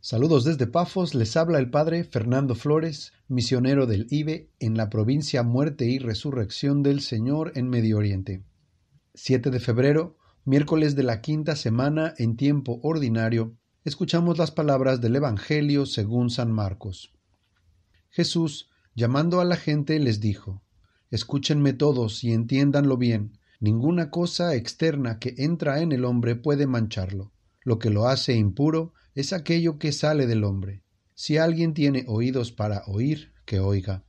Saludos desde Pafos, les habla el Padre Fernando Flores, misionero del IBE en la provincia Muerte y Resurrección del Señor en Medio Oriente. 7 de febrero, miércoles de la quinta semana en tiempo ordinario, escuchamos las palabras del Evangelio según San Marcos. Jesús, llamando a la gente, les dijo: Escúchenme todos y entiéndanlo bien, ninguna cosa externa que entra en el hombre puede mancharlo. Lo que lo hace impuro es aquello que sale del hombre. Si alguien tiene oídos para oír, que oiga.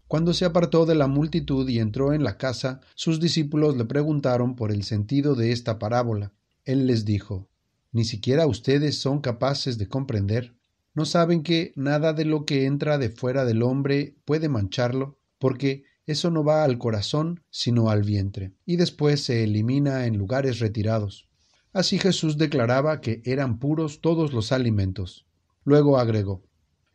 Cuando se apartó de la multitud y entró en la casa, sus discípulos le preguntaron por el sentido de esta parábola. Él les dijo: ¿Ni siquiera ustedes son capaces de comprender? ¿No saben que nada de lo que entra de fuera del hombre puede mancharlo? Porque eso no va al corazón, sino al vientre, y después se elimina en lugares retirados. Así Jesús declaraba que eran puros todos los alimentos. Luego agregó: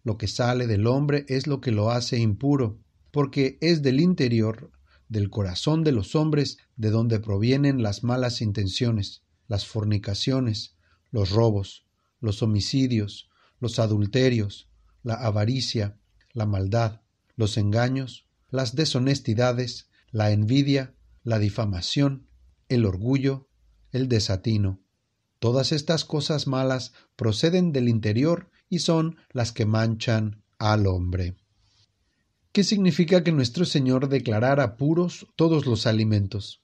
Lo que sale del hombre es lo que lo hace impuro, porque es del interior, del corazón de los hombres, de donde provienen las malas intenciones, las fornicaciones, los robos, los homicidios, los adulterios, la avaricia, la maldad, los engaños, las deshonestidades, la envidia, la difamación, el orgullo, el desatino. Todas estas cosas malas proceden del interior y son las que manchan al hombre. ¿Qué significa que nuestro Señor declarara puros todos los alimentos?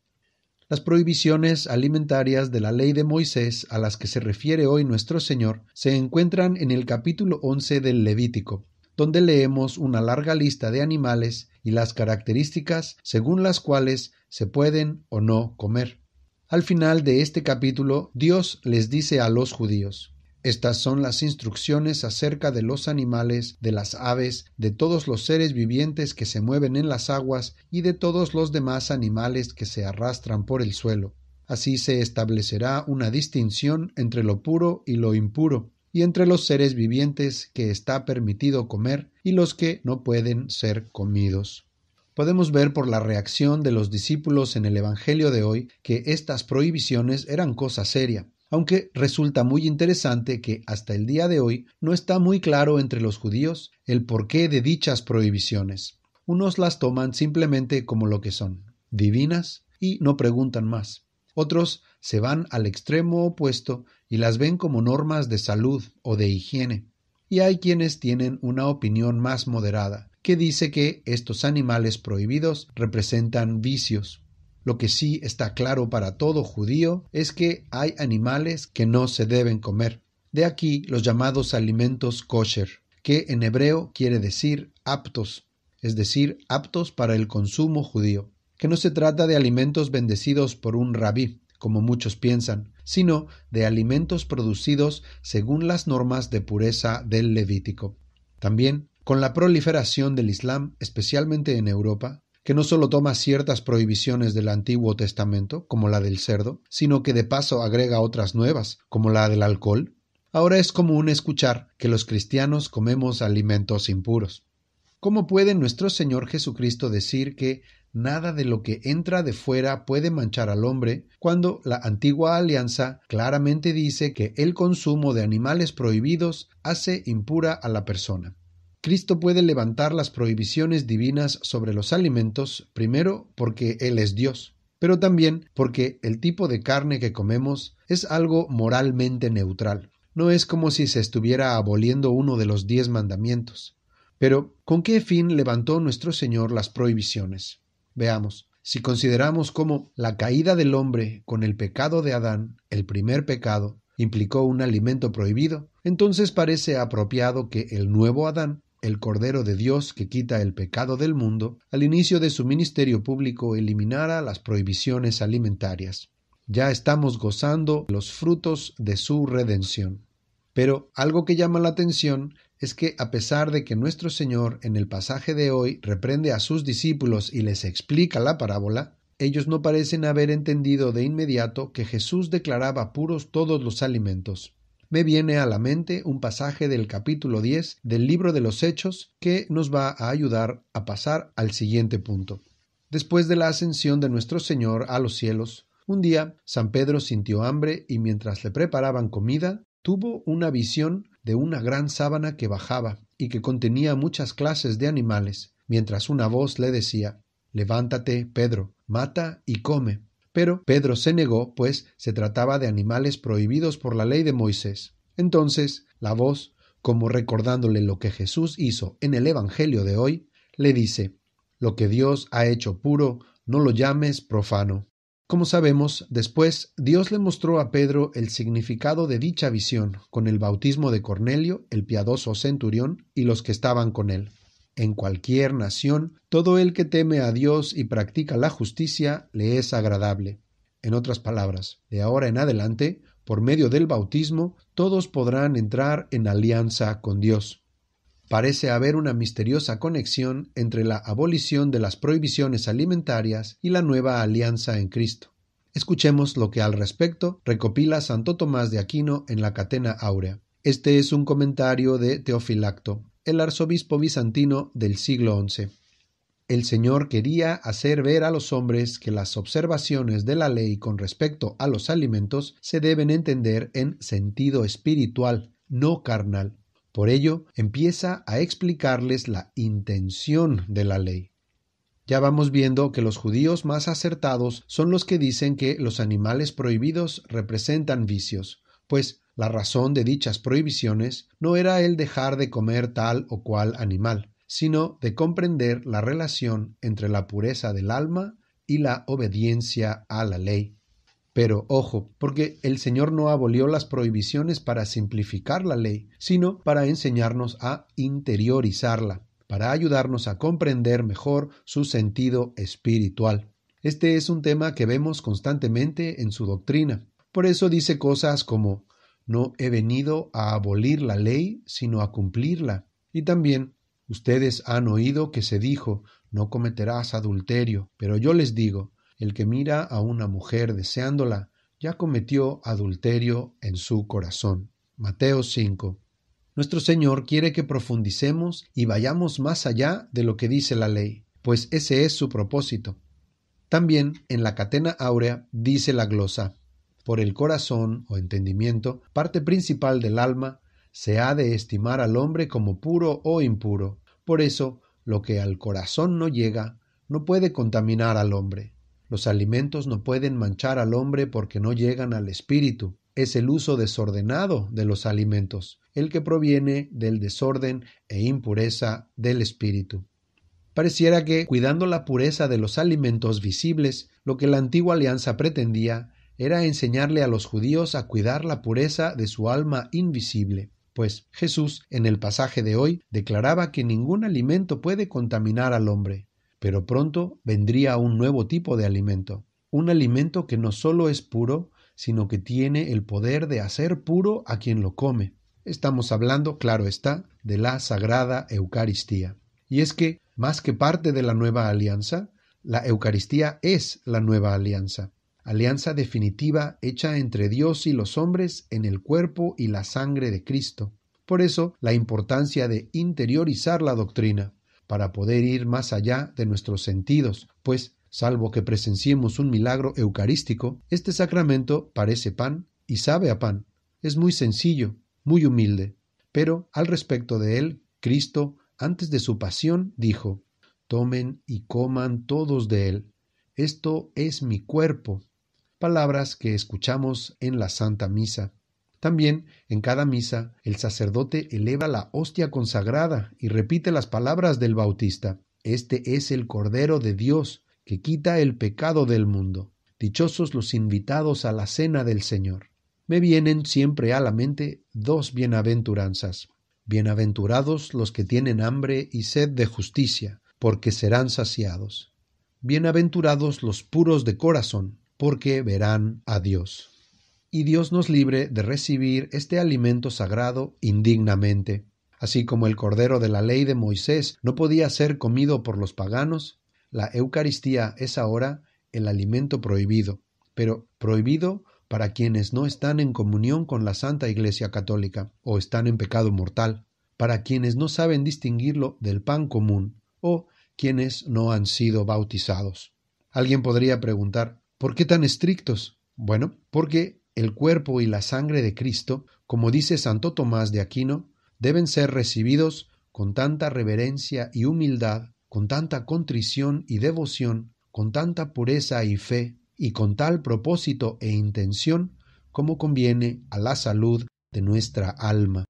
Las prohibiciones alimentarias de la ley de Moisés a las que se refiere hoy nuestro Señor se encuentran en el capítulo 11 del Levítico, donde leemos una larga lista de animales y las características según las cuales se pueden o no comer. Al final de este capítulo, Dios les dice a los judíos: Estas son las instrucciones acerca de los animales, de las aves, de todos los seres vivientes que se mueven en las aguas y de todos los demás animales que se arrastran por el suelo. Así se establecerá una distinción entre lo puro y lo impuro, y entre los seres vivientes que está permitido comer y los que no pueden ser comidos. Podemos ver por la reacción de los discípulos en el Evangelio de hoy que estas prohibiciones eran cosa seria, aunque resulta muy interesante que hasta el día de hoy no está muy claro entre los judíos el porqué de dichas prohibiciones. Unos las toman simplemente como lo que son, divinas, y no preguntan más. Otros se van al extremo opuesto y las ven como normas de salud o de higiene. Y hay quienes tienen una opinión más moderada, que dice que estos animales prohibidos representan vicios. Lo que sí está claro para todo judío es que hay animales que no se deben comer. De aquí los llamados alimentos kosher, que en hebreo quiere decir aptos, es decir, aptos para el consumo judío. Que no se trata de alimentos bendecidos por un rabí, como muchos piensan, sino de alimentos producidos según las normas de pureza del Levítico. También, con la proliferación del Islam, especialmente en Europa, que no solo toma ciertas prohibiciones del Antiguo Testamento, como la del cerdo, sino que de paso agrega otras nuevas, como la del alcohol, ahora es común escuchar que los cristianos comemos alimentos impuros. ¿Cómo puede nuestro Señor Jesucristo decir que nada de lo que entra de fuera puede manchar al hombre, cuando la antigua alianza claramente dice que el consumo de animales prohibidos hace impura a la persona? Cristo puede levantar las prohibiciones divinas sobre los alimentos, primero porque Él es Dios, pero también porque el tipo de carne que comemos es algo moralmente neutral. No es como si se estuviera aboliendo uno de los 10 mandamientos. Pero, ¿con qué fin levantó nuestro Señor las prohibiciones? Veamos. Si consideramos cómo la caída del hombre con el pecado de Adán, el primer pecado, implicó un alimento prohibido, entonces parece apropiado que el nuevo Adán, el Cordero de Dios que quita el pecado del mundo, al inicio de su ministerio público eliminara las prohibiciones alimentarias. Ya estamos gozando los frutos de su redención. Pero algo que llama la atención es que a pesar de que nuestro Señor en el pasaje de hoy reprende a sus discípulos y les explica la parábola, ellos no parecen haber entendido de inmediato que Jesús declaraba puros todos los alimentos. Me viene a la mente un pasaje del capítulo 10 del libro de los Hechos que nos va a ayudar a pasar al siguiente punto. Después de la ascensión de nuestro Señor a los cielos, un día San Pedro sintió hambre y mientras le preparaban comida, tuvo una visión de una gran sábana que bajaba y que contenía muchas clases de animales, mientras una voz le decía: «Levántate, Pedro, mata y come». Pero Pedro se negó, pues se trataba de animales prohibidos por la ley de Moisés. Entonces la voz, como recordándole lo que Jesús hizo en el Evangelio de hoy, le dice: «Lo que Dios ha hecho puro, no lo llames profano». Como sabemos, después Dios le mostró a Pedro el significado de dicha visión con el bautismo de Cornelio, el piadoso centurión, y los que estaban con él. En cualquier nación, todo el que teme a Dios y practica la justicia le es agradable. En otras palabras, de ahora en adelante, por medio del bautismo, todos podrán entrar en alianza con Dios. Parece haber una misteriosa conexión entre la abolición de las prohibiciones alimentarias y la nueva alianza en Cristo. Escuchemos lo que al respecto recopila Santo Tomás de Aquino en la Catena Áurea. Este es un comentario de Teofilacto, el arzobispo bizantino del siglo XI. El Señor quería hacer ver a los hombres que las observaciones de la ley con respecto a los alimentos se deben entender en sentido espiritual, no carnal. Por ello, empieza a explicarles la intención de la ley. Ya vamos viendo que los judíos más acertados son los que dicen que los animales prohibidos representan vicios, pues la razón de dichas prohibiciones no era el dejar de comer tal o cual animal, sino de comprender la relación entre la pureza del alma y la obediencia a la ley. Pero, ojo, porque el Señor no abolió las prohibiciones para simplificar la ley, sino para enseñarnos a interiorizarla, para ayudarnos a comprender mejor su sentido espiritual. Este es un tema que vemos constantemente en su doctrina. Por eso dice cosas como: «No he venido a abolir la ley, sino a cumplirla». Y también: «Ustedes han oído que se dijo: no cometerás adulterio, pero yo les digo, el que mira a una mujer deseándola, ya cometió adulterio en su corazón». Mateo 5. Nuestro Señor quiere que profundicemos y vayamos más allá de lo que dice la ley, pues ese es su propósito. También en la Catena Áurea dice la glosa: «Por el corazón o entendimiento, parte principal del alma, se ha de estimar al hombre como puro o impuro. Por eso, lo que al corazón no llega, no puede contaminar al hombre. Los alimentos no pueden manchar al hombre porque no llegan al espíritu. Es el uso desordenado de los alimentos, el que proviene del desorden e impureza del espíritu». Pareciera que, cuidando la pureza de los alimentos visibles, lo que la antigua alianza pretendía era enseñarle a los judíos a cuidar la pureza de su alma invisible, pues Jesús, en el pasaje de hoy, declaraba que ningún alimento puede contaminar al hombre, pero pronto vendría un nuevo tipo de alimento, un alimento que no solo es puro, sino que tiene el poder de hacer puro a quien lo come. Estamos hablando, claro está, de la Sagrada Eucaristía. Y es que, más que parte de la nueva alianza, la Eucaristía es la nueva alianza. Alianza definitiva hecha entre Dios y los hombres en el cuerpo y la sangre de Cristo. Por eso, la importancia de interiorizar la doctrina, para poder ir más allá de nuestros sentidos, pues, salvo que presenciemos un milagro eucarístico, este sacramento parece pan y sabe a pan. Es muy sencillo, muy humilde, pero al respecto de él, Cristo, antes de su pasión, dijo: «Tomen y coman todos de él. Esto es mi cuerpo». Palabras que escuchamos en la Santa Misa. También, en cada misa, el sacerdote eleva la hostia consagrada y repite las palabras del Bautista: «Este es el Cordero de Dios, que quita el pecado del mundo. Dichosos los invitados a la cena del Señor». Me vienen siempre a la mente dos bienaventuranzas. Bienaventurados los que tienen hambre y sed de justicia, porque serán saciados. Bienaventurados los puros de corazón, porque verán a Dios. Y Dios nos libre de recibir este alimento sagrado indignamente. Así como el cordero de la ley de Moisés no podía ser comido por los paganos, la Eucaristía es ahora el alimento prohibido, pero prohibido para quienes no están en comunión con la Santa Iglesia Católica o están en pecado mortal, para quienes no saben distinguirlo del pan común o quienes no han sido bautizados. Alguien podría preguntar: ¿por qué tan estrictos? Bueno, porque el cuerpo y la sangre de Cristo, como dice Santo Tomás de Aquino, deben ser recibidos con tanta reverencia y humildad, con tanta contrición y devoción, con tanta pureza y fe, y con tal propósito e intención como conviene a la salud de nuestra alma.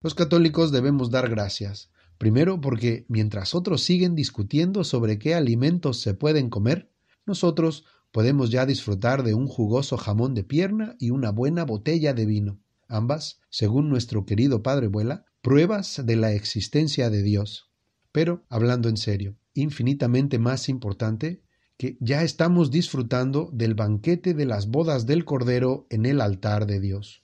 Los católicos debemos dar gracias, primero porque mientras otros siguen discutiendo sobre qué alimentos se pueden comer, nosotros podemos ya disfrutar de un jugoso jamón de pierna y una buena botella de vino, ambas, según nuestro querido Padre Vuela, pruebas de la existencia de Dios. Pero, hablando en serio, infinitamente más importante, que ya estamos disfrutando del banquete de las bodas del Cordero en el altar de Dios.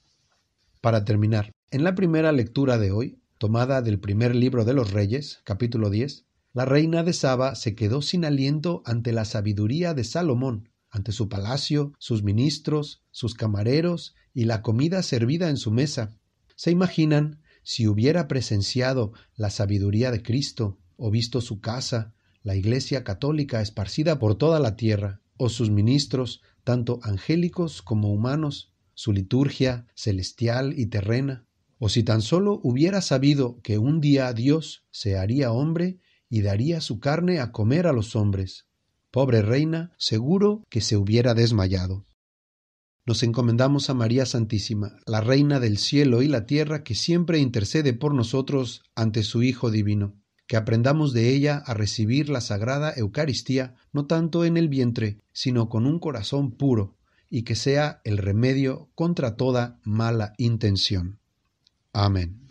Para terminar, en la primera lectura de hoy, tomada del primer libro de los Reyes, capítulo 10, la reina de Saba se quedó sin aliento ante la sabiduría de Salomón, ante su palacio, sus ministros, sus camareros y la comida servida en su mesa. ¿Se imaginan si hubiera presenciado la sabiduría de Cristo o visto su casa, la Iglesia católica esparcida por toda la tierra, o sus ministros, tanto angélicos como humanos, su liturgia celestial y terrena? O si tan solo hubiera sabido que un día Dios se haría hombre y daría su carne a comer a los hombres. Pobre reina, seguro que se hubiera desmayado. Nos encomendamos a María Santísima, la Reina del cielo y la tierra, que siempre intercede por nosotros ante su Hijo divino. Que aprendamos de ella a recibir la Sagrada Eucaristía, no tanto en el vientre, sino con un corazón puro, y que sea el remedio contra toda mala intención. Amén.